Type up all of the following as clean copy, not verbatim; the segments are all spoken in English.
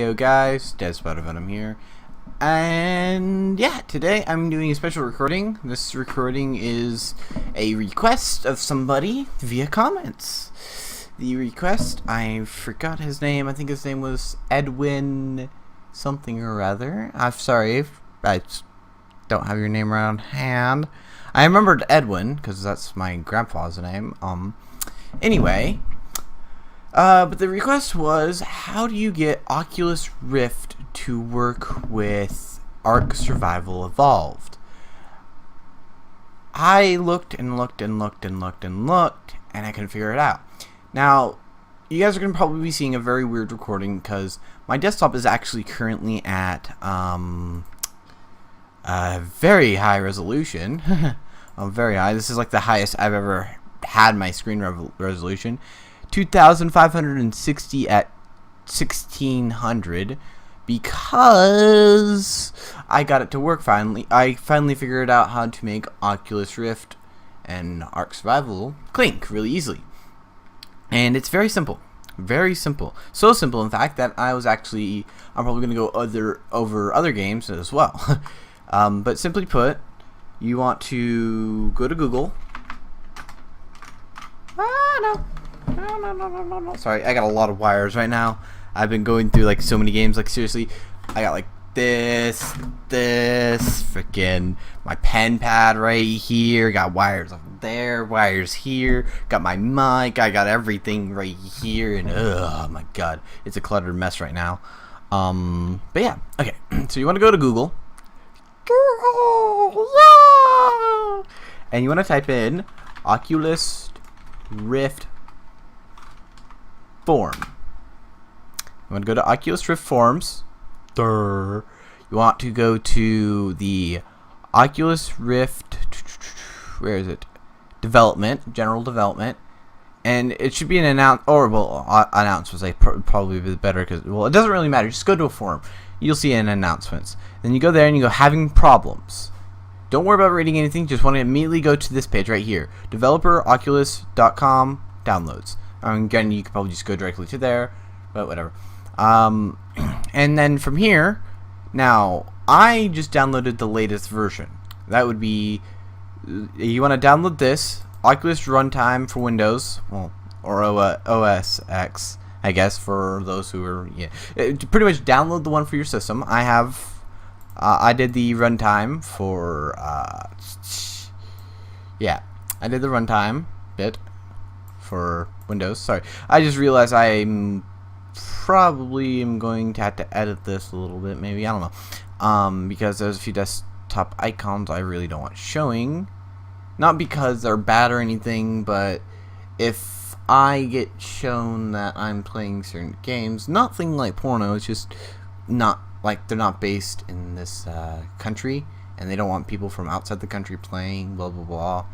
Yo guys, Venom here, and yeah, today I'm doing a special recording. This recording is a request of somebody via comments. The request, I forgot his name. I think his name was Edwin something or other. I'm sorry if I don't have your name right on hand. I remembered Edwin because that's my grandpa's name. Anyway. But the request was, how do you get Oculus Rift to work with ARK Survival Evolved? I looked and looked and looked and looked and looked, and I couldn't figure it out. Now, you guys are going to probably be seeing a very weird recording because my desktop is actually currently at a very high resolution. Very high. This is like the highest I've ever had my screen resolution. 2560 at 1600 because I got it to work finally. I finally figured out how to make Oculus Rift and ARK Survival clink really easily. And it's very simple. Very simple. So simple, in fact, that I'm probably going to go over other games as well. But simply put, you want to go to Google. No. Sorry, I got a lot of wires right now. I've been going through like so many games. Like seriously, I got like this, freaking my pen pad right here. Got wires up there, wires here. Got my mic. I got everything right here, and oh my god, it's a cluttered mess right now. But yeah, okay. So you want to go to Google, yeah, and you want to type in Oculus Rift form. You want to go to Oculus Rift forms. You want to go to the Oculus Rift, where is it? Development, general development, and it should be an announce was probably be better because it doesn't really matter. Just go to a forum. You'll see an announcements. Then you go there and you go having problems. Don't worry about reading anything. Just want to immediately go to this page right here. Developeroculus.com downloads. Again, you could probably just go directly to there, but whatever. And then from here, now I just downloaded the latest version. That would be, you want to download this Oculus Runtime for Windows, well, or OS X, I guess, for those who are pretty much download the one for your system. I did the runtime for I did the runtime bit for Windows. Sorry, I just realized I'm probably going to have to edit this a little bit, maybe, I don't know, because there's a few desktop icons I really don't want showing, not because they're bad or anything, but if I get shown that I'm playing certain games, nothing like porno, it's just not like they're not based in this country, and they don't want people from outside the country playing, blah blah blah.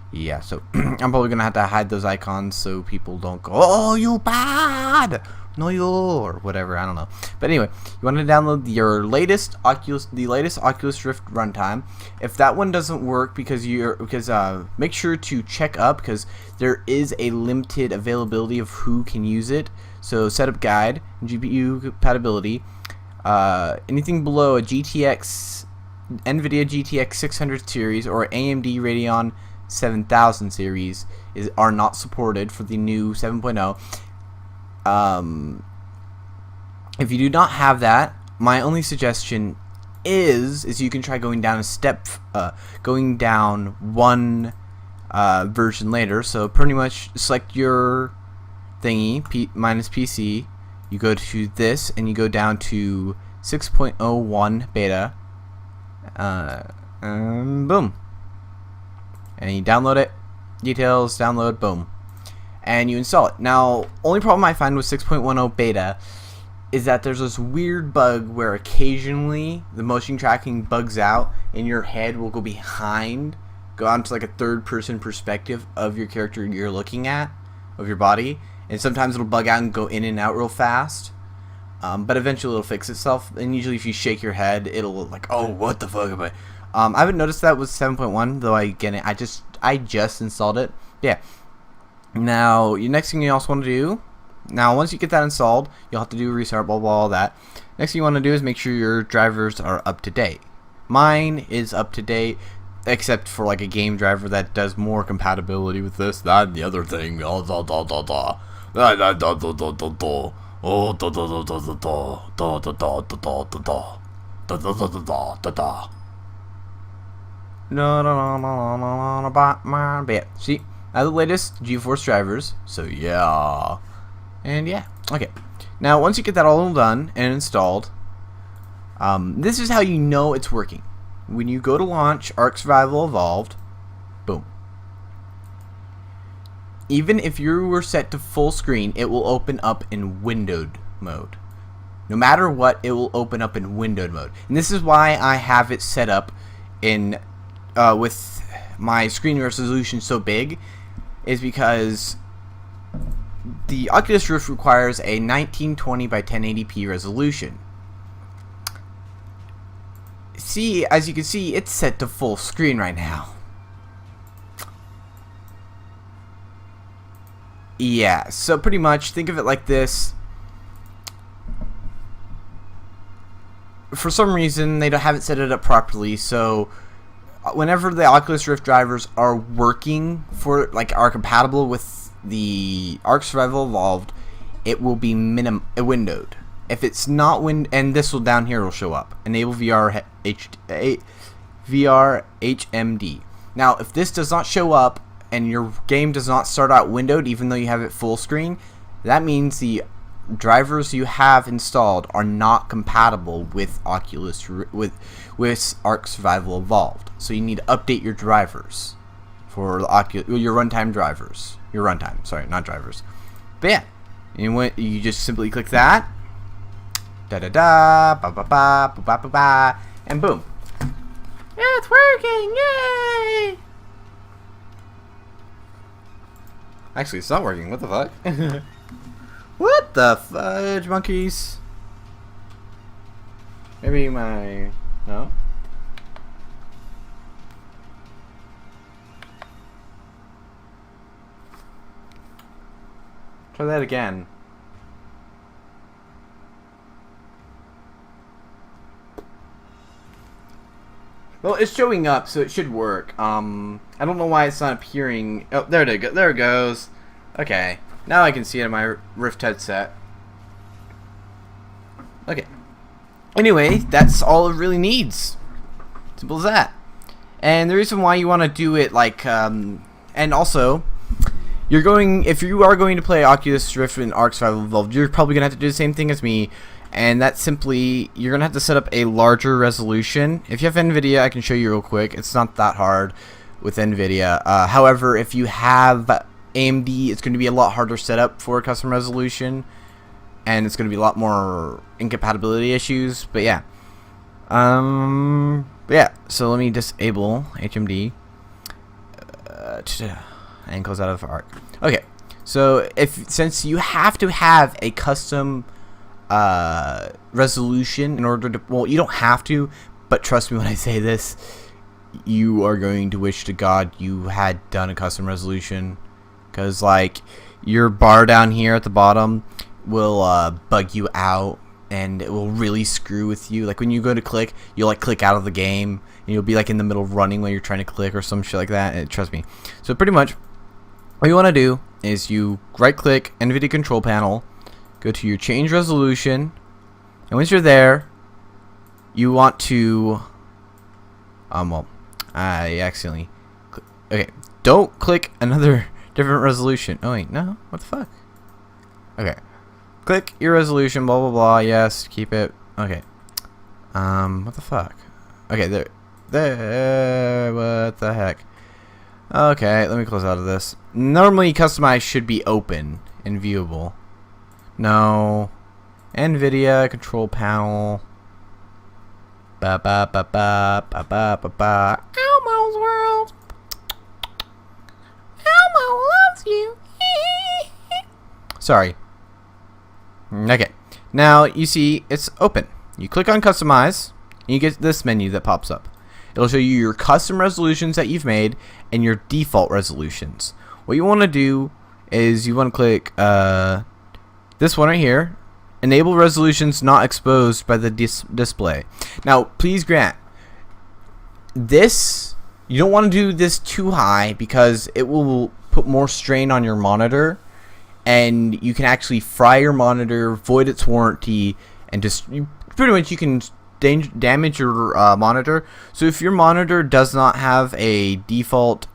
Yeah, so I'm probably gonna have to hide those icons so people don't go, oh, you bad, no you, or whatever, I don't know. But anyway, you want to download the latest Oculus Rift runtime. If that one doesn't work, make sure to check up because there is a limited availability of who can use it. So setup guide, GPU compatibility. Anything below a NVIDIA GTX 600 series or AMD Radeon 7000 series are not supported for the new 7.0. If you do not have that, my only suggestion is you can try going down going down one version later. So pretty much select your thingy minus PC. You go to this and you go down to 6.01 beta, and boom, and you download it, details, download, boom, and you install it. Now, only problem I find with 6.10 beta is that there's this weird bug where occasionally the motion tracking bugs out and your head will go onto like a third person perspective of your character you're looking at, of your body. And sometimes it'll bug out and go in and out real fast. But eventually it'll fix itself. And usually if you shake your head, it'll look like, oh, what the fuck am I? I haven't noticed that with 7.1, though I just installed it. Yeah. Now, the next thing you also want to do, Now, once you get that installed, you'll have to do a restart, blah, blah, all that. Next thing you want to do is make sure your drivers are up to date. Mine is up to date, except for like a game driver that does more compatibility with this, that, and the other thing. Oh, da da da da. Da da da da da da da. Oh, da da da da da da da da da da da da da da da da da da. No, no, no, no, no, no, no, but yeah, see, I have the latest GeForce drivers, so yeah. And yeah, okay. Now, once you get that all done and installed, this is how you know it's working. When you go to launch ARK Survival Evolved, boom. Even if you were set to full screen, it will open up in windowed mode. No matter what, it will open up in windowed mode. And this is why I have it set up in with my screen resolution so big, is because the Oculus Rift requires a 1920 by 1080p resolution. See, as you can see, it's set to full screen right now. Yeah, so pretty much think of it like this. For some reason, they haven't set it up properly, so whenever the Oculus Rift drivers are working for, like, are compatible with the ARK Survival Evolved, it will be windowed. If it's not and this will down here will show up. Enable VR HMD. Now, if this does not show up and your game does not start out windowed, even though you have it full screen, that means the drivers you have installed are not compatible with Oculus with ARK Survival Evolved. So you need to update your drivers for your runtime drivers. Your runtime, sorry, not drivers. But yeah, you just simply click that. Da da da, ba ba ba, ba ba ba ba, and boom. Yeah, it's working! Yay! Actually, it's not working. What the fuck? What the fudge monkeys? Maybe no. Try that again. Well, it's showing up, so it should work. I don't know why it's not appearing. Oh, there it goes. Okay, now I can see it in my Rift headset. Okay. Anyway, that's all it really needs. Simple as that. And the reason why you want to do it, like, and also, if you are going to play Oculus Rift and ARK Survival Evolved, you're probably gonna have to do the same thing as me. And that's simply, you're going to have to set up a larger resolution. If you have NVIDIA, I can show you real quick. It's not that hard with NVIDIA. However, if you have AMD, it's going to be a lot harder setup for custom resolution. And it's going to be a lot more incompatibility issues. But yeah. So let me disable HMD. And close out of ARK. Okay. So since you have to have a custom resolution in order to, well, you don't have to, but trust me when I say this, you are going to wish to God you had done a custom resolution, because like your bar down here at the bottom will bug you out, and it will really screw with you. Like when you go to click, you'll like click out of the game and you'll be like in the middle of running when you're trying to click or some shit like that, and trust me. So pretty much what you want to do is you right click NVIDIA control panel, go to your change resolution, and once you're there, you want to, I accidentally, okay, don't click another different resolution. Oh wait, no, what the fuck? Okay, click your resolution, blah blah blah, yes, keep it, okay, what the fuck? Okay, there, what the heck? Okay, let me close out of this. Normally, customize should be open and viewable. No. NVIDIA control panel. Ba ba ba ba ba ba ba ba. Elmo's world. Elmo loves you. Sorry. Okay. Now you see it's open. You click on customize, and you get this menu that pops up. It'll show you your custom resolutions that you've made and your default resolutions. What you want to do is you want to click this one right here, enable resolutions not exposed by the display. Now, please grant, this, you don't want to do this too high because it will put more strain on your monitor, and you can actually fry your monitor, void its warranty, and just pretty much you can damage your monitor. So if your monitor does not have a default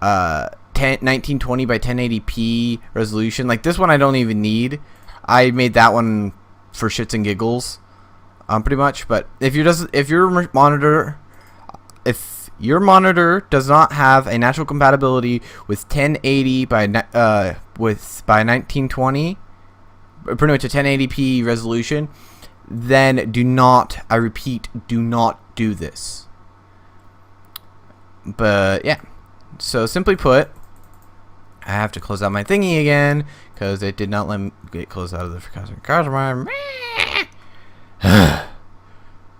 1920 by 1080p resolution, like this one I don't even need. I made that one for shits and giggles, pretty much. But if your monitor does not have a natural compatibility with 1080 by 1920, pretty much a 1080p resolution, then do not, I repeat, do not do this. But yeah, so simply put, I have to close out my thingy again because it did not let me get closed out of the customer.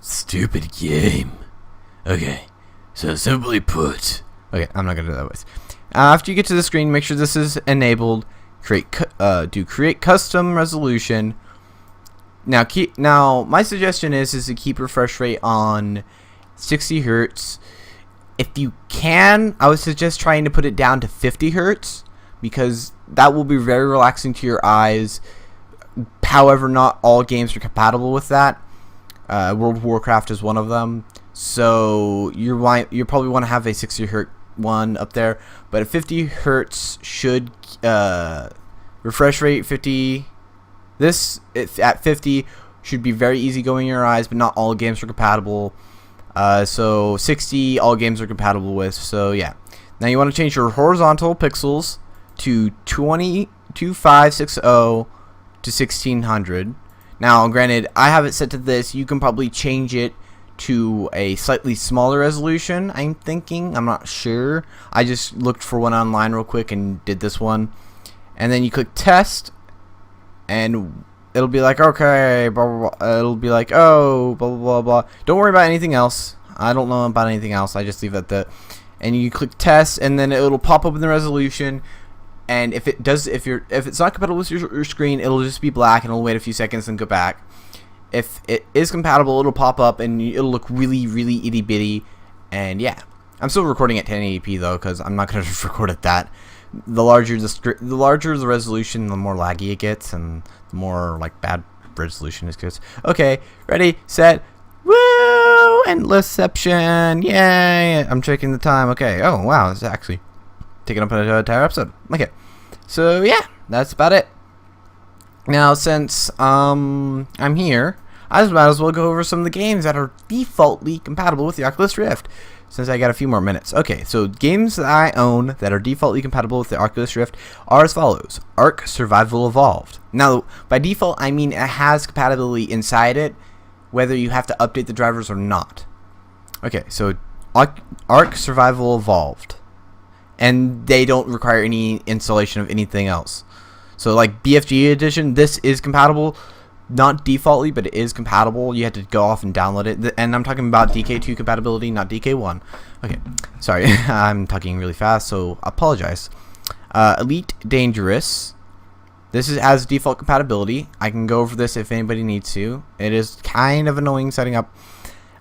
Stupid game. Okay, so simply put, okay, I'm not gonna do that voice. After you get to the screen, make sure this is enabled. Create custom resolution. Now my suggestion is to keep refresh rate on 60 hertz. If you can, I would suggest trying to put it down to 50 hertz because that will be very relaxing to your eyes. However, not all games are compatible with that. World of Warcraft is one of them. So you probably want to have a 60 hertz one up there, but at 50 hertz should refresh rate 50. At 50 should be very easy going in your eyes, but not all games are compatible. So 60 all games are compatible with. So yeah. Now you want to change your horizontal pixels to 2560 to 1600. Now granted, I have it set to this. You can probably change it to a slightly smaller resolution, I'm thinking. I'm not sure. I just looked for one online real quick and did this one. And then you click test, and it'll be like, okay, blah, blah, blah. It'll be like, oh, blah, blah, blah, blah. Don't worry about anything else. I don't know about anything else. I just leave it at that. And you click test, and then it'll pop up in the resolution. And if it's not compatible with your screen, it'll just be black, and it'll wait a few seconds and go back. If it is compatible, it'll pop up, and it'll look really, really itty bitty. And yeah, I'm still recording at 1080p though, because I'm not gonna record at that. The larger the resolution, the more laggy it gets, and the more like bad resolution it gets. Okay, ready, set, woo! Endlessception, yay! I'm checking the time. Okay. Oh wow, it's actually taking up an entire episode. Okay, so yeah, that's about it. Now, since I'm here, I might as well go over some of the games that are defaultly compatible with the Oculus Rift, since I got a few more minutes. Okay, so games that I own that are defaultly compatible with the Oculus Rift are as follows. ARK Survival Evolved. Now, by default, I mean it has compatibility inside it, whether you have to update the drivers or not. Okay, so ARK Survival Evolved. And they don't require any installation of anything else. So like BFG edition, this is compatible, not defaultly, but it is compatible. You have to go off and download it. And I'm talking about DK2 compatibility, not DK1. Okay, sorry, I'm talking really fast, so apologize. Elite Dangerous. This has default compatibility. I can go over this if anybody needs to. It is kind of annoying setting up.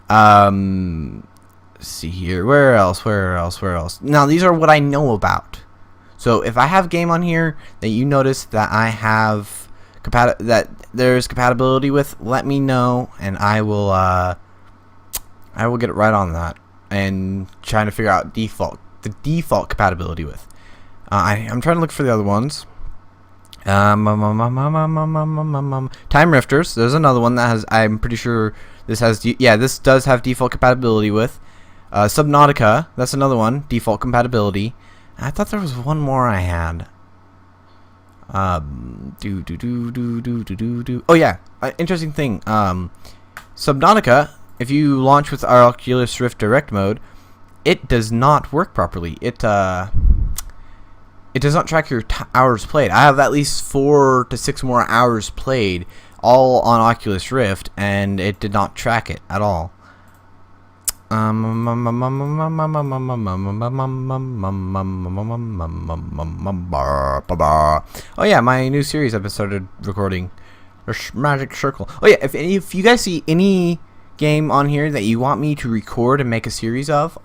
Let's see here. Where else? Now, these are what I know about. So if I have a game on here that you notice that I have that there's compatibility with, let me know, and I will get right on that and trying to figure out the default compatibility with. I'm trying to look for the other ones. Time Rifters. There's another one that has. I'm pretty sure this has. This does have default compatibility with. Subnautica. That's another one. Default compatibility. I thought there was one more I had. Oh yeah, interesting thing. Subnautica, if you launch with our Oculus Rift Direct mode, it does not work properly. It does not track your hours played. I have at least 4 to 6 more hours played, all on Oculus Rift, and it did not track it at all. Oh yeah, my new series I've started recording. Magic Circle. Oh yeah, if you guys see any game on here that you want me to record and make a series of,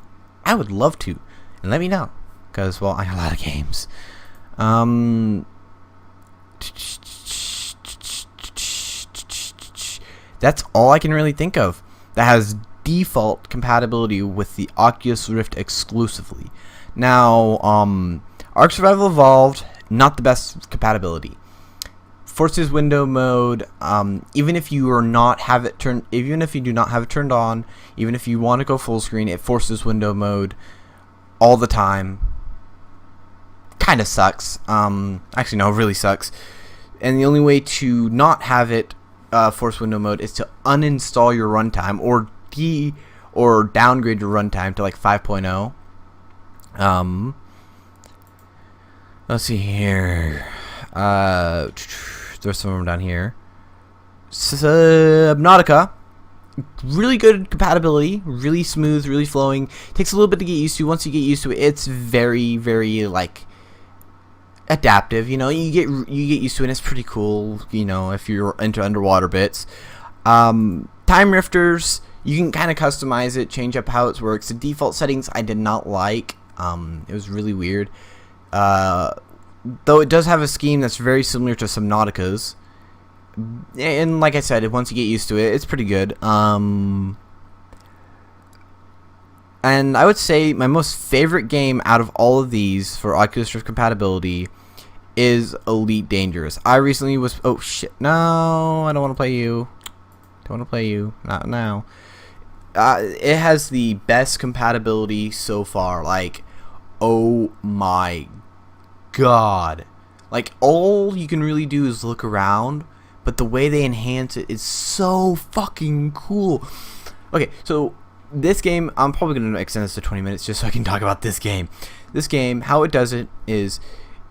I would love to. And let me know. Because, well, I have a lot of games. That's all I can really think of that has default compatibility with the Oculus Rift exclusively. Now, ARK Survival Evolved, not the best compatibility. Forces window mode, even if you do not have it turned on, even if you want to go full screen, it forces window mode all the time. Kind of sucks. Actually, no, it really sucks. And the only way to not have it force window mode is to uninstall your runtime or downgrade your runtime to like 5.0. Let's see here. There's some of them down here. Subnautica, really good compatibility, really smooth, really flowing. Takes a little bit to get used to. Once you get used to it, it's very, very like adaptive. You know, you get used to it. And it's pretty cool. You know, if you're into underwater bits. Time Rifters, you can kind of customize it, change up how it works. The default settings I did not like. It was really weird. Though it does have a scheme that's very similar to Subnautica's. And like I said, once you get used to it, it's pretty good. And I would say my most favorite game out of all of these for Oculus Rift compatibility is Elite Dangerous. I recently was... Oh, shit. No, I don't want to play you. Don't want to play you. Not now. It has the best compatibility so far. Like, oh my god. Like, all you can really do is look around, but the way they enhance it is so fucking cool. Okay, so this game, I'm probably going to extend this to 20 minutes just so I can talk about this game. This game, how it does it is,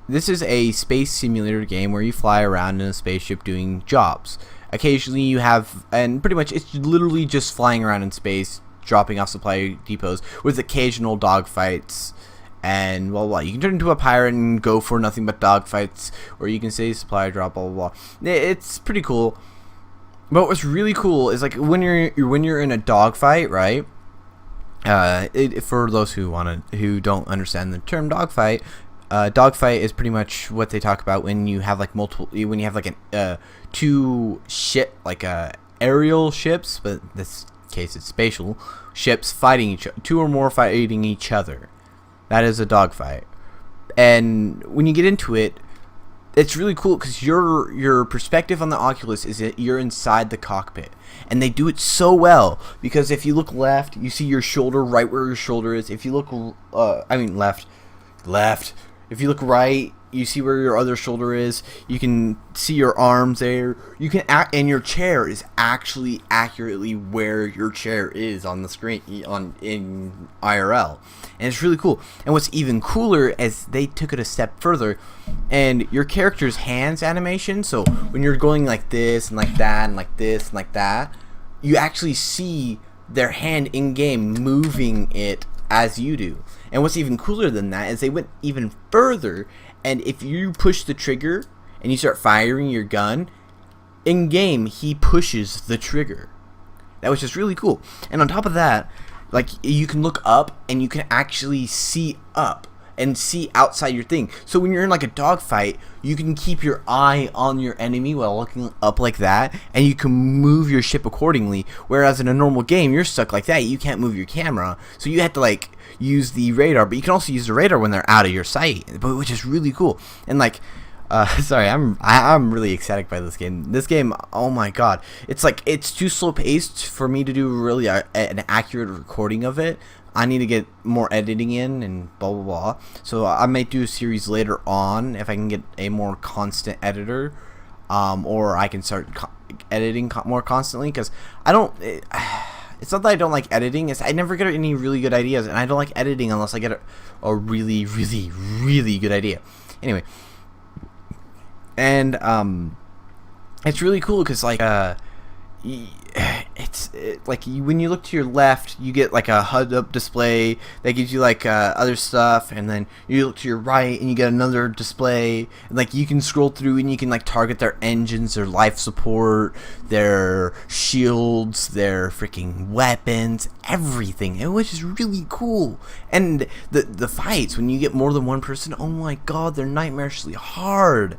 this is a space simulator game where you fly around in a spaceship doing jobs. Occasionally you have, and pretty much it's literally just flying around in space, dropping off supply depots with occasional dogfights. And blah, blah, blah. You can turn into a pirate and go for nothing but dogfights, or you can say supply drop, blah, blah, blah. It's pretty cool. But what's really cool is like when you're in a dogfight, right? For those who don't understand the term dogfight, dogfight is pretty much what they talk about when you have like two aerial ships, but in this case it's spatial ships fighting two or more fighting each other. That is a dogfight. And when you get into it, it's really cool because your perspective on the Oculus is that you're inside the cockpit. And they do it so well because if you look left, you see your shoulder right where your shoulder is. If you look, left. If you look right, you see where your other shoulder is. You can see your arms there. You can and your chair is actually accurately where your chair is on the screen in IRL, and it's really cool. And what's even cooler is they took it a step further, and your character's hands animation. So when you're going like this and like that and like this and like that, you actually see their hand in game moving it as you do. And what's even cooler than that is they went even further. And if you push the trigger and you start firing your gun, in game he pushes the trigger. That was just really cool. And on top of that, like you can look up and you can actually see up and see outside your thing. So when you're in like a dogfight, you can keep your eye on your enemy while looking up like that, and you can move your ship accordingly. Whereas in a normal game, you're stuck like that. You can't move your camera, so you have to like use the radar. But you can also use the radar when they're out of your sight, which is really cool. And like, sorry, I'm really ecstatic by this game. This game, oh my god, it's like it's too slow paced for me to do really an accurate recording of it. I need to get more editing in and blah blah blah. So I might do a series later on if I can get a more constant editor, or I can start editing more constantly. Because I don't. It's not that I don't like editing. It's I never get any really good ideas, and I don't like editing unless I get a really really really good idea. Anyway, and it's really cool because like like when you look to your left, you get like a HUD-up display that gives you like other stuff, and then you look to your right and you get another display, and like you can scroll through and you can like target their engines, their life support, their shields, their freaking weapons, everything, which is really cool. And the fights, when you get more than one person, oh my god, they're nightmarishly hard.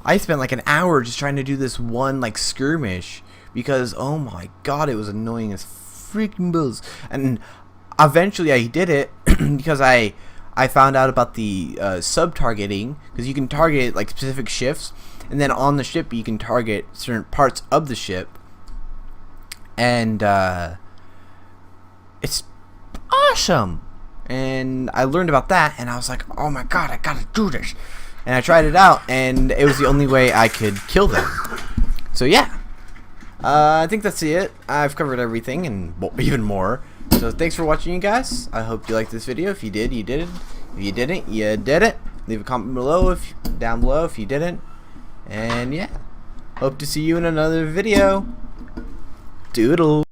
I spent like an hour just trying to do this one like skirmish, because oh my god, it was annoying as freaking balls. And eventually I did it because I found out about the sub-targeting, because you can target like specific ships, and then on the ship you can target certain parts of the ship, and it's awesome. And I learned about that, and I was like, oh my god, I gotta do this. And I tried it out, and it was the only way I could kill them. So yeah, I think that's it. I've covered everything and even more. So thanks for watching, you guys. I hope you liked this video. If you did, you did it. If you didn't, you did it. Leave a comment down below if you didn't. And yeah, hope to see you in another video. Doodle.